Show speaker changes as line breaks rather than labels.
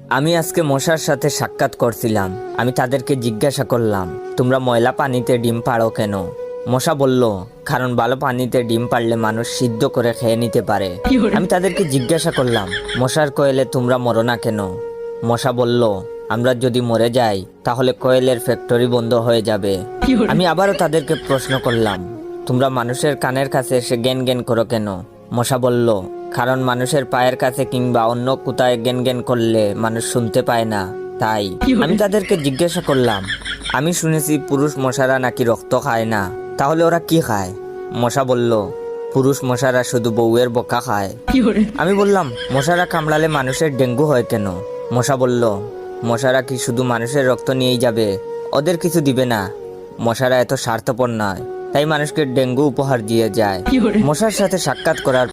আমি আজকে মশার সাথে সাক্ষাৎ করছিলাম। আমি তাদেরকে জিজ্ঞাসা করলাম, তোমরা ময়লা পানিতে ডিম পাড়ো কেন? মশা বলল, কারণ ভালো পানিতে ডিম পাড়লে মানুষ সিদ্ধ করে খেয়ে নিতে পারে। আমি তাদেরকে জিজ্ঞাসা করলাম, মশার কোয়েলে তোমরা মরো না কেন? মশা বলল, আমরা যদি মরে যাই তাহলে কোয়েলের ফ্যাক্টরি বন্ধ হয়ে যাবে। আমি আবারও তাদেরকে প্রশ্ন করলাম, তোমরা মানুষের কানের কাছে এসে জ্ঞান জ্ঞান করো কেন? মশা বলল, কারণ মানুষের পায়ের কাছে কিংবা অন্য কোথায় জ্ঞান জ্ঞান করলে মানুষ শুনতে পায় না, তাই। আমি তাদেরকে জিজ্ঞাসা করলাম, আমি শুনেছি পুরুষ মশারা নাকি রক্ত খায় না, তাহলে ওরা কি খায়? মশা বলল, পুরুষ মশারা শুধু বউয়ের বোকা খায়। আমি বললাম, মশারা কামড়ালে মানুষের ডেঙ্গু হয় কেন? মশা বলল, মশারা কি শুধু মানুষের রক্ত নিয়েই যাবে, ওদের কিছু দিবে না। মশারা এত স্বার্থপর নয়, তাই মানুষকে ডেঙ্গু উপহার দিয়ে যায়। মশার সাথে সাক্ষাৎ করার